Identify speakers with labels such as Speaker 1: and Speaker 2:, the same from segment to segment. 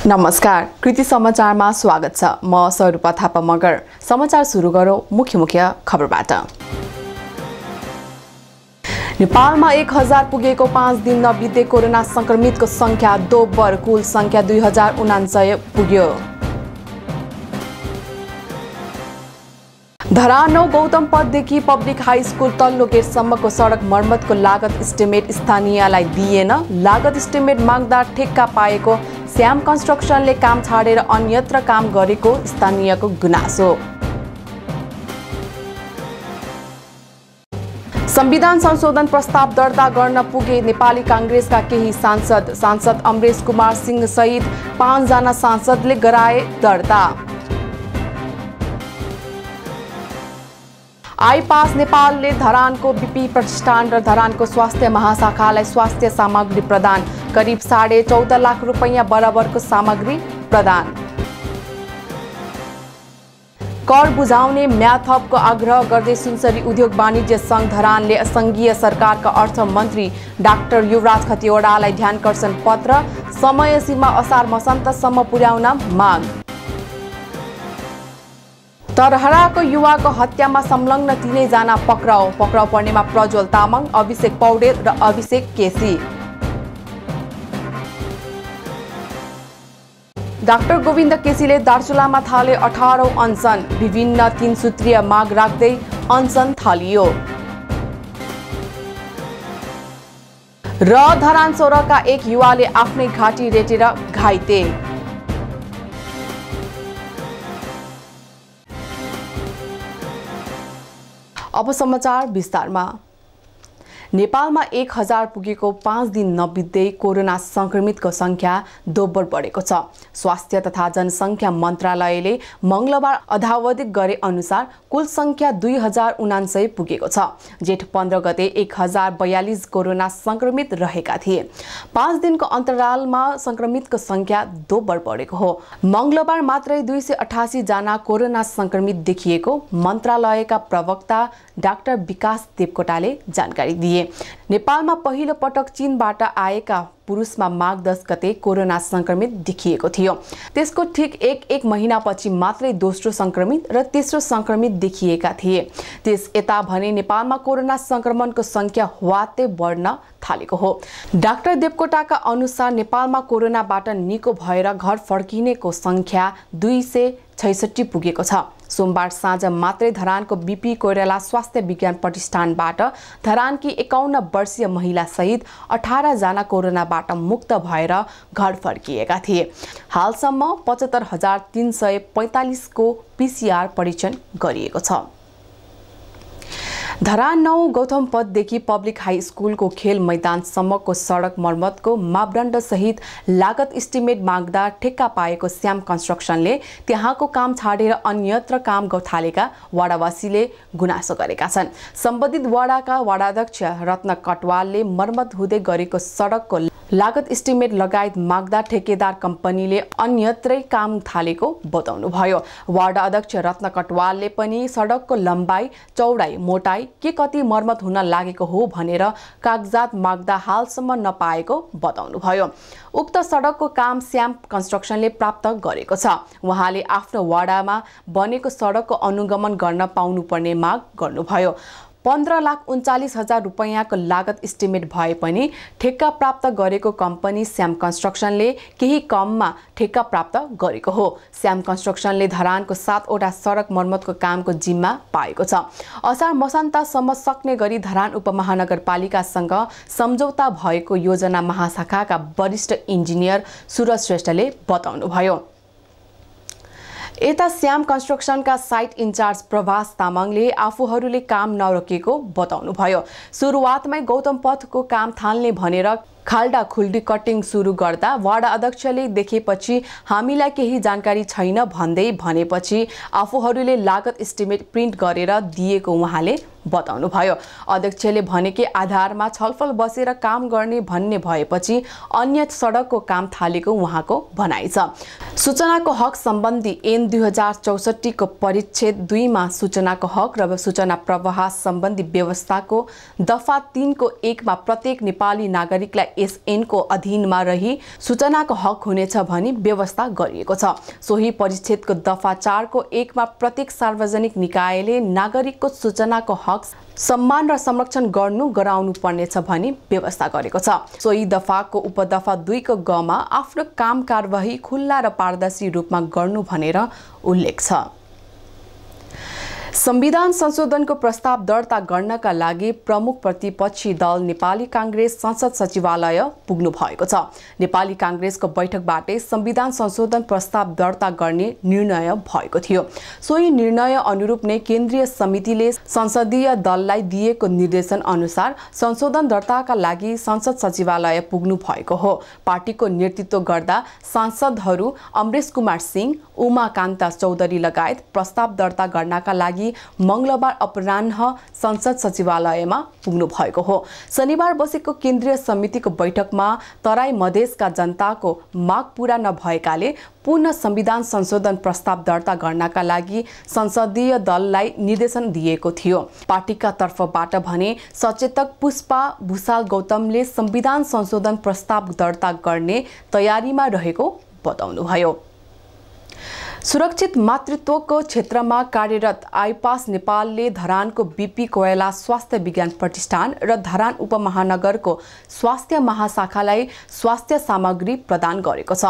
Speaker 1: नमस्कार, कृति समाचारमा स्वागत छ। म स्वरूपा थापा मगर। समाचार सुरु गरौँ मुख्य खबरबाट। नेपालमा 1000 पुगेको 5 दिन नबित्दै कोरोना संक्रमितको संख्या दोब्बर, कुल संख्या 2049 पुग्यो। धरान गौतम पथदेखि पब्लिक हाई स्कुल तल्लो गेटसम्मको सडक मर्मतको लागत इस्टिमेट स्थानीयलाई दिएन। लागत इस्टिमेट माग्दा ठेक्का पाएको श्याम कन्स्ट्रक्सनले काम छाडेर अन्यत्र काम गरेको स्थानीयको गुनासो। संविधान संशोधन प्रस्ताव दर्ता गर्न पुगे नेपाली कांग्रेसका केही सांसद अमरेश कुमार सिंह सहित 5 जना सांसदले गराए दर्ता। आइपास नेपालले धरानको बीपी प्रतिष्ठान र धरानको स्वास्थ्य महाशाखालाई स्वास्थ्य सामग्री प्रदान, करिब 14.5 लाख रुपैयाँ बराबरको सामग्री प्रदान। कर बुझाउने म्याथपको आग्रह गर्दै सुनसरी उद्योग वाणिज्य संघ धरानले संघीय सरकारका अर्थमन्त्री डाक्टर युवराज खतिवडालाई ध्यानकर्षण पत्र, समय सीमा असार मसान्तसम्म पुर्याउन माग। तरहराको युवाको हत्यामा संलग्न 3 जना पक्राउ पर्नेमा प्रज्वल तामाङ, अभिषेक पौडेल र अभिषेक केसी। डाक्टर गोविन्द केसीले दार्चुलामा थाले 18औं अनसन, विभिन्न 3 सूत्रीय माग राख्दै अनसन थालियो। र धरान सोरका एक युवाले आफ्नै घाँटी रेटेर घाइते। अब समाचार विस्तारमा। नेपालमा 1000 पुगेको 5 दिन नबित्दै कोरोना संक्रमितको संख्या दोब्बर बढेको छ। स्वास्थ्य तथा जनसंख्या मन्त्रालयले मंगलबार अद्यावधिक गरे अनुसार कुल संख्या 2049 पुगेको छ। जेठ 15 गते 1042 कोरोना संक्रमित रहेका थिए। 5 दिनको अन्तरालमा संक्रमितको संख्या दोब्बर बढेको हो। मंगलबार मात्रै 288 जना कोरोना संक्रमित देखिएको मन्त्रालयका प्रवक्ता डाक्टर विकास देवकोटाले जानकारी दिए। नेपालमा पहिलो पटक चीनबाट आएका पुरुषमा माघ 10 गते कोरोना संक्रमित देखिएको थियो। त्यसको ठिक एक महिनापछि मात्रै दोस्रो संक्रमित र तेस्रो संक्रमित देखिएका थिए। त्यस यता भने नेपालमा कोरोना संक्रमणको संख्या हुवात्तै बढ्न थालेको हो। डाक्टर देवकोटाका अनुसार नेपालमा कोरोनाबाट निको भएर घर फर्किनेको संख्या 266 पुगेको छ। सोमबार साँझ मात्रै धरानको बीपी कोइराला स्वास्थ्य विज्ञान प्रतिष्ठानबाट धरानकी 51 वर्षीय महिला सहित 18 जना कोरोनाबाट मुक्त भएर घर फर्किएका थिए। हालसम्म 75,345 को पीसीआर परीक्षण गरिएको छ। धरान 9 गौतम पथदेखि पब्लिक हाई स्कुलको खेल मैदानसम्मको सडक मर्मतको मापदण्ड सहित लागत इस्टिमेट माग्दा ठेक्का पाएको श्याम कन्स्ट्रक्सनले त्यहाँको काम छाडेर अन्यत्र काम थालेका वाडावासीले गुनासो गरेका छन्। सम्बन्धित वाडाका वाडाध्यक्ष रत्न कटवालले मर्मत हुँदै गरेको सडकको लागत इस्टिमेट लगायत माग्दा ठेकेदार कम्पनीले अन्यत्रै काम थालेको बताउनुभयो। वार्ड अध्यक्ष रत्न कटवालले पनि सडकको लम्बाइ, चौडाइ, मोटाइ के कति मर्मत हुन लागेको हो भनेर कागजात माग्दा हालसम्म नपाएको बताउनुभयो। उक्त सडकको काम श्याम कन्स्ट्रक्सनले प्राप्त गरेको छ। उहाँले आफ्नो वाडामा बनेको सडकको अनुगमन गर्न पाउनुपर्ने माग गर्नुभयो। 15,39,000 रुपैयाँको लागत इस्टिमेट भए पनि ठेक्का प्राप्त गरेको कम्पनी श्याम कन्स्ट्रक्सनले केही कममा ठेक्का प्राप्त गरेको हो। श्याम कन्स्ट्रक्सनले धरानको 7 वटा सडक मर्मतको कामको जिम्मा पाएको छ। असार मसान्तसम्म सक्ने गरी धरान उपमहानगरपालिकासँग सम्झौता भएको योजना महाशाखाका वरिष्ठ इन्जिनियर सुरज श्रेष्ठले बताउनुभयो। यता श्याम कन्स्ट्रक्सनका साइट इन्चार्ज प्रभास तामाङले आफूहरूले काम नरोकेको बताउनुभयो। सुरुवातमै गौतम पथको काम थाल्ने भनेर खाल्डा खुल्डी कटिङ सुरु गर्दा वार्ड अध्यक्षले देखेपछि हामीलाई केही जानकारी छैन भन्दै भनेपछि आफूहरूले लागत इस्टिमेट प्रिन्ट गरेर दिएको उहाँले बताउनुभयो। अध्यक्षले भनेकै आधारमा छलफल बसेर काम गर्ने भन्ने भएपछि अन्य सडकको काम थालेको उहाँको भनाइ छ। सूचनाको हक सम्बन्धी ऐन 2064 को परिच्छेद 2 मा सूचनाको हक र सूचना प्रवाह सम्बन्धी व्यवस्थाको दफा 3 को 1 मा प्रत्येक नेपाली नागरिकलाई यस ऐनको अधीनमा रही सूचनाको हक हुनेछ भनी व्यवस्था गरिएको छ। सोही परिच्छेदको दफा 4 को 1 मा प्रत्येक सार्वजनिक निकायले नागरिकको सूचनाको हक सम्मान र संरक्षण गराउनु पर्नेछ भनी व्यवस्था गरेको छ। सोही दफाको उपदफा 2 को ग मा आफ्नो काम कारबाही खुल्ला र पारदर्शी रूपमा गर्नु भनेर उल्लेख छ। संविधान संशोधनको प्रस्ताव दर्ता गर्नका लागि प्रमुख प्रतिपक्षी दल नेपाली कांग्रेस संसद सचिवालय पुग्नु भएको छ। नेपाली कांग्रेसको बैठकबाटै संविधान संशोधन प्रस्ताव दर्ता गर्ने निर्णय भएको थियो। सोही निर्णय अनुरूप नै केन्द्रीय समितिले संसदीय दललाई दिएको निर्देशन अनुसार संशोधन दर्ताका लागि संसद सचिवालय पुग्नु भएको हो। पार्टीको नेतृत्व गर्दा सांसदहरू अमरेश कुमार सिंह, उमाकान्ता चौधरी लगायत प्रस्ताव दर्ता गर्नका लागि मंगलबार अपराह्न संसद सचिवालयमा पुग्नु भएको हो। शनिबार बसेको केन्द्रीय समितिको बैठकमा तराई मधेसका जनताको माग पूरा नभएकाले पुनः संविधान संशोधन प्रस्ताव दर्ता गर्नका लागि संसदीय दललाई निर्देशन दिएको थियो। पार्टीका तर्फबाट भने सचेतक पुष्पा भूषाल गौतमले संविधान संशोधन प्रस्ताव दर्ता गर्ने तयारीमा रहेको बताउनुभयो। सुरक्षित मातृत्वको क्षेत्रमा कार्यरत आइपास नेपालले धरानको बीपी कोइला स्वास्थ्य विज्ञान प्रतिष्ठान र धरान उपमहानगरको स्वास्थ्य महाशाखालाई स्वास्थ्य सामग्री प्रदान गरेको छ।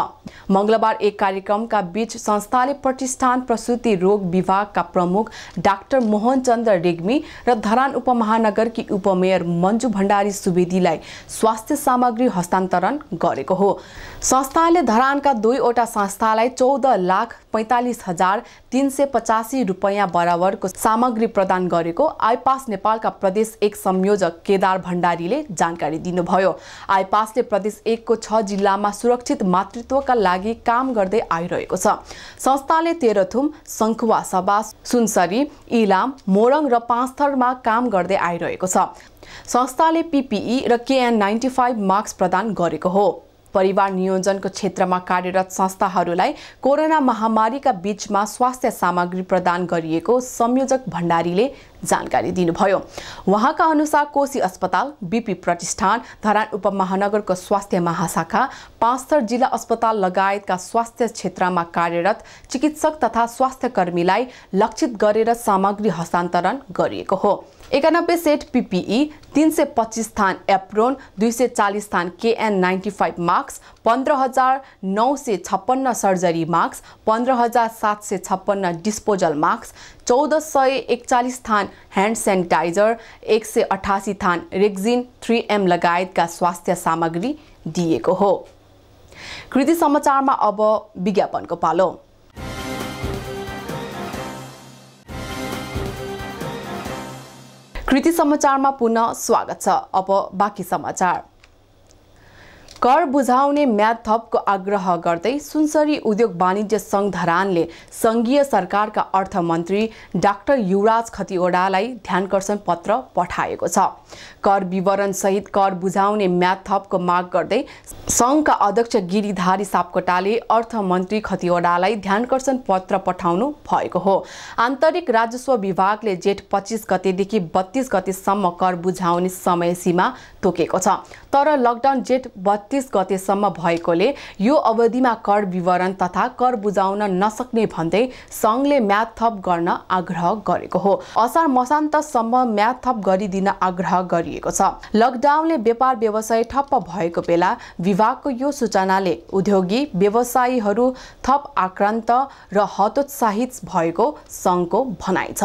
Speaker 1: मंगलबार एक कार्यक्रमका बीच संस्थाले प्रतिष्ठान प्रसूति रोग विभागका प्रमुख डाक्टर मोहन चन्द्र रेग्मी र धरान उपमहानगरकी उपमेयर मञ्जु भण्डारी सुवेदीलाई स्वास्थ्य सामग्री हस्तान्तरण गरेको हो। संस्थाले धरानका 2 वटा संस्थालाई 14,45,385 रुपैयाँ बराबरको सामग्री प्रदान गरेको आइपास नेपालका प्रदेश 1 संयोजक केदार भण्डारीले जानकारी दिनुभयो। आइपासले प्रदेश 1 को 6 जिल्लामा सुरक्षित मातृत्वका लागि काम गर्दै आइरहेको छ। संस्थाले तेह्रथुम, सङ्खुवासभा, सुनसरी, इलाम, मोरङ र पाँचथरमा काम गर्दै आइरहेको छ। संस्थाले पीपीई र KN95 मास्क प्रदान गरेको हो। परिवार नियोजनको क्षेत्रमा कार्यरत संस्थाहरूलाई कोरोना महामारीका बीचमा स्वास्थ्य सामग्री प्रदान गरिएको संयोजक भण्डारीले जानकारी दिनुभयो। उहाँका अनुसार कोशी अस्पताल, बीपी प्रतिष्ठान, धरान उपमहानगरको स्वास्थ्य महाशाखा, पाँचथर जिल्ला अस्पताल लगायतका स्वास्थ्य क्षेत्रमा कार्यरत चिकित्सक तथा स्वास्थ्य कर्मीलाई लक्षित गरेर सामग्री हस्तान्तरण गरिएको हो। 91 सेट पीपीई, 325 थान एप्रोन, 240 थान KN95 mask, 15,956 surgery mask, 15,756 disposal mask, 1441 थान ह्यान्ड सेनिटाइजर, 188 थान रेक्जिन 3M लगायतका स्वास्थ्य सामग्री दिएको हो। कृति समाचारमा अब विज्ञापनको पालो। कृति समाचारमा पुनः स्वागत छ। अब बाँकी समाचार। कर बुझाउने म्याद थपको आग्रह गर्दै सुनसरी उद्योग वाणिज्य संघ धरानले संघीय सरकारका अर्थमन्त्री डाक्टर युवराज खतिवडालाई ध्यानकर्षण पत्र पठाएको छ। कर विवरण सहित कर बुझाउने म्याद थपको माग गर्दै संघका अध्यक्ष गिरिधारी सापकोटाले अर्थमन्त्री खतिवडालाई ध्यानकर्षण पत्र पठाउनु भएको हो। आन्तरिक राजस्व विभागले जेठ 25 गतेदेखि 32 गतेसम्म कर बुझाउने समय सीमा तोकेको छ। तर लकडाउन जेठ 32 गतेसम्म भएकोले यो अवधिमा कर विवरण तथा कर बुझाउन नसक्ने भन्दै संघले म्याद थप गर्न आग्रह गरेको हो। असार मसान्तसम्म म्याद थप गरिदिन आग्रह गरिएको छ। लकडाउनले व्यापार व्यवसाय ठप्प भएको बेला विभागको यो सूचनाले उद्योगी व्यवसायीहरू थप आक्रान्त र हतोत्साहित भएको संघको भनाइ छ।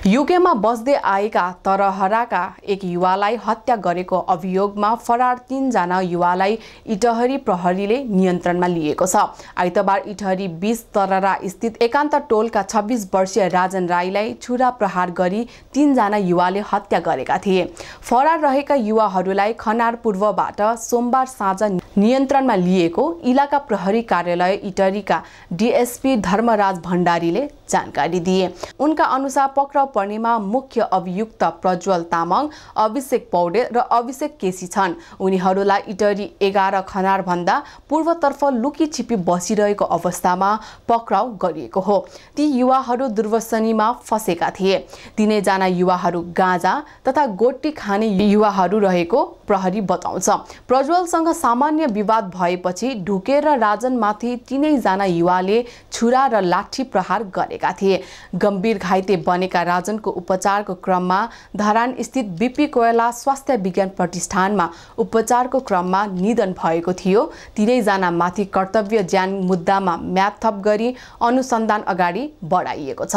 Speaker 1: युकेमा बस्दै आएका तरहराका एक युवालाई हत्या गरेको अभियोगमा फरार 3 जना युवालाई इटहरी प्रहरीले नियन्त्रणमा लिएको छ। आइतबार इटहरी 20 तररा स्थित एकान्त टोलका 26 वर्षीय राजन राईलाई छुरा प्रहार गरी 3 जना युवाले हत्या गरेका थिए। फरार रहेका युवाहरूलाई खनार पूर्वबाट सोमबार साँझ नियन्त्रणमा लिएको इलाका प्रहरी कार्यालय इटहरीका डीएसपी धर्मराज भण्डारीले जानकारी दिए। उनका अनुसार पक्राउ पर्नेमा मुख्य अभियुक्त प्रज्वल तामाङ, अभिषेक पौडेल र अभिषेक केसी छन्। उनीहरूलाई इटरी 11 खनार भन्दा पूर्वतर्फ लुकी छिपी बसिरहेको अवस्थामा पक्राउ गरिएको हो। ती युवाहरू दुर्व्यसनीमा फँसेका थिए। तीनैजना युवाहरू गाँजा तथा गोटी खाने युवाहरू रहेको प्रहरी बताउँछ। प्रज्वलसँग सामान्य विवाद भएपछि ढुकेर राजनमाथि तीनैजना युवाले छुरा र लाठी प्रहार गरेका थिए। गम्भीर घाइते बनेका राजनको उपचारको क्रममा धरान स्थित बीपी कोइला स्वास्थ्य विज्ञान प्रतिष्ठानमा उपचारको क्रममा निधन भएको थियो। तीनैजना माथि कर्तव्य ज्यान मुद्दामा म्याद थप गरी अनुसन्धान अगाडि बढाइएको छ।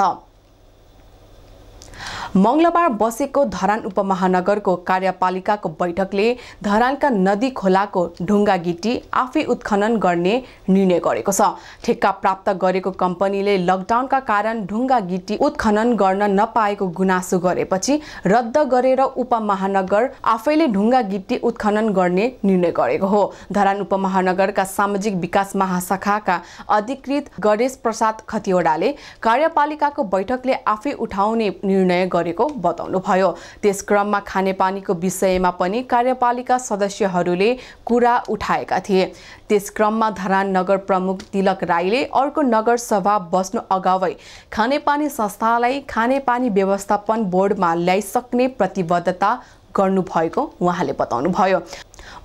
Speaker 1: मंगलबार बसेको धरान उपमहानगरको कार्यपालिकाको बैठकले धरानका नदी खोलाको ढुङ्गा गिटी आफै उत्खनन गर्ने निर्णय गरेको छ। ठेक्का प्राप्त गरेको कम्पनीले लकडाउनका कारण ढुङ्गा गिटी उत्खनन गर्न नपाएको गुनासो गरेपछि रद्द गरेर उपमहानगर आफैले ढुङ्गा गिटी उत्खनन गर्ने निर्णय गरेको हो। धरान उपमहानगरका सामाजिक विकास महाशाखाका अधिकृत गणेश प्रसाद खतिवडाले कार्यपालिकाको बैठकले आफै उठाउने निर्णय गरेको बताउनुभयो। त्यस क्रममा खानेपानीको विषयमा पनि कार्यपालिका सदस्यहरूले कुरा उठाएका थिए। त्यस क्रममा धरान नगर प्रमुख तिलक राईले अर्को नगर सभा बस्नु अगावै खानेपानी संस्थालाई खानेपानी व्यवस्थापन बोर्डमा ल्याइसक्ने प्रतिबद्धता गर्नुभएको उहाँले बताउनुभयो।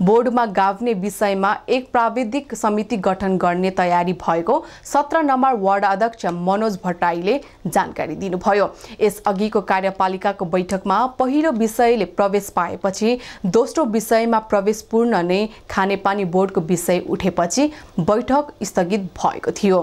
Speaker 1: बोर्डमा गाभ्ने विषयमा एक प्राविधिक समिति गठन गर्ने तयारी भएको 17 नम्बर वार्ड अध्यक्ष मनोज भट्टराईले जानकारी दिनुभयो। यसअघिको कार्यपालिकाको बैठकमा पहिलो विषयले प्रवेश पाएपछि दोस्रो विषयमा प्रवेशपूर्ण नै खानेपानी बोर्डको विषय उठेपछि बैठक स्थगित भएको थियो।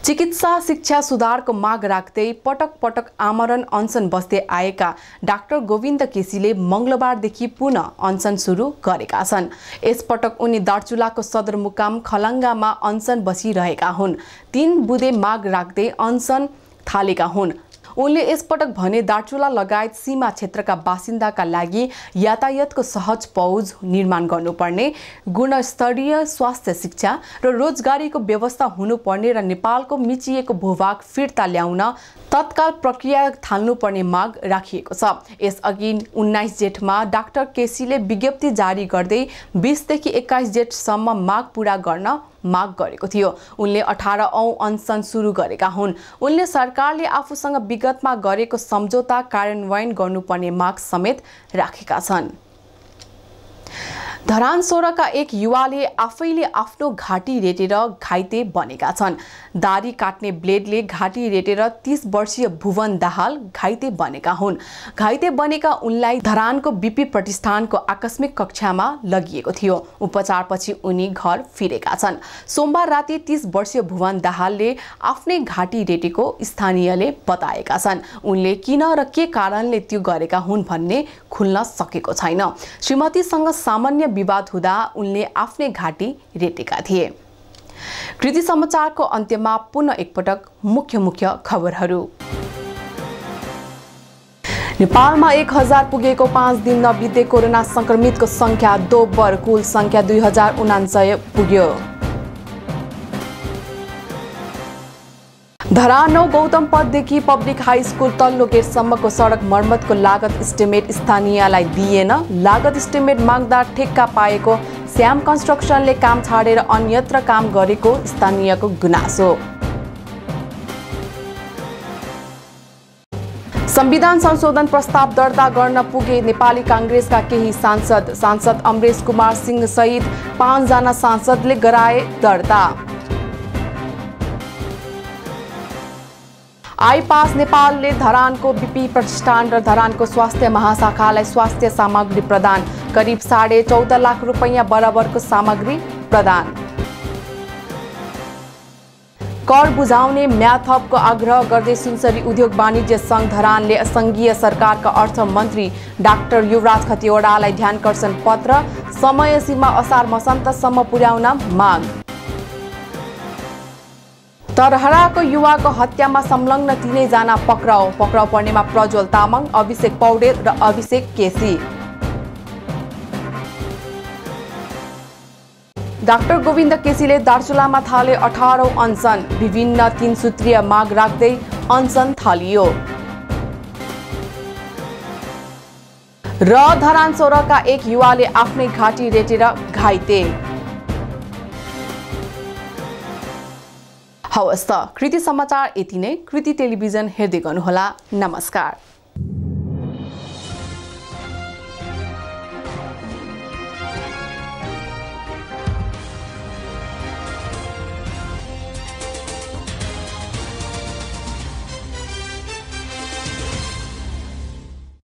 Speaker 1: चिकित्सा शिक्षा सुधारको माग राख्दै पटक पटक आमरण अनसन बस्दै आएका डाक्टर गोविन्द केसीले मंगलबारदेखि पुनः अनसन सुरु गरेका छन्। यसपटक उनी दार्चुलाको सदरमुकाम खलङ्गामा अनसन बसिरहेका हुन्। 3 बुँदे माग राख्दै अनसन थालेका हुन्। उनले यसपटक भने दार्चुला लगायत सीमा क्षेत्रका बासिन्दाका लागि यातायातको सहज पहुँच निर्माण गर्नुपर्ने, गुणस्तरीय स्वास्थ्य शिक्षा र रोजगारीको व्यवस्था हुनुपर्ने र नेपालको मिचिएको भूभाग फिर्ता ल्याउन तत्काल प्रक्रिया थाल्नुपर्ने माग राखिएको छ। यसअघि 19 जेठमा डाक्टर केसीले विज्ञप्ति जारी गर्दै 20 देखि 21 जेठसम्म माग पूरा गर्न माग गरेको थियो। उनले 18 औं अनसन सुरु गरेका हुन्। उनले सरकारले आफूसँग विगतमा गरेको सम्झौता कार्यान्वयन गर्नुपर्ने माग समेत राखेका छन्। धरान 16 का एक युवाले आफैले आफ्नो घाँटी रेटेर घाइते बनेका छन्। दारी काट्ने ब्लेडले घाँटी रेटेर 30 वर्षीय भुवन दाहाल घाइते बनेका हुन्। घाइते बनेका उनलाई धरानको बीपी प्रतिष्ठानको आकस्मिक कक्षामा लगिएको थियो। उपचारपछि उनी घर फिरेका छन्। सोमबार राति 30 वर्षीय भुवन दाहालले आफ्नै घाँटी रेटेको स्थानीयले बताएका छन्। उनले किन र के कारणले त्यो गरेका हुन् भन्ने खुल्न सकेको छैन। श्रीमतीसँग सामान्य विवाद हुँदा उनले आफ्नै घाँटी रेटेका थिए। कृति समाचारको अन्त्यमा पुनः एकपटक मुख्य खबरहरू। नेपालमा 1000 पुगेको 5 दिन नबित्दै कोरोना संक्रमितको संख्या दोब्बर, कुल संख्या 2049 पुग्यो। धरान 9 गौतम पथदेखि पब्लिक हाई स्कुल तल्लो गेटसम्मको सडक मर्मतको लागत इस्टिमेट स्थानीयलाई दिएन। लागत इस्टिमेट माग्दा ठेक्का पाएको श्याम कन्स्ट्रक्सनले काम छाडेर अन्यत्र काम गरेको स्थानीयको गुनासो। संविधान संशोधन प्रस्ताव दर्ता गर्न पुगे नेपाली कांग्रेसका केही सांसद अमरेश कुमार सिंह सहित 5 जना सांसदले गराए दर्ता। आइपास नेपालले धरानको बीपी प्रतिष्ठान र धरानको स्वास्थ्य महाशाखालाई स्वास्थ्य सामग्री प्रदान, करिब 14.5 लाख रुपैयाँ बराबरको सामग्री प्रदान। कर बुझाउने म्याद थपको आग्रह गर्दै सुनसरी उद्योग वाणिज्य संघ धरानले संघीय सरकारका अर्थमन्त्री डाक्टर युवराज खतिवडालाई ध्यानकर्षण पत्र, समय सीमा असार मसान्तसम्म पुर्याउन माग। तरहराको युवाको हत्यामा संलग्न 3 जना पक्राउ पर्नेमा प्रज्वल तामाङ, अभिषेक पौडेल र अभिषेक केसी। डाक्टर गोविन्द केसीले दार्चुलामा थाले 18औं अनसन, विभिन्न 3 सूत्रीय माग राख्दै अनसन थालियो। र धरान 16 का एक युवाले आफ्नै घाँटी रेटेर घाइते। हवस् त कृति समाचार यति नै। कृति टेलिभिजन हेर्दै गर्नुहोला। नमस्कार।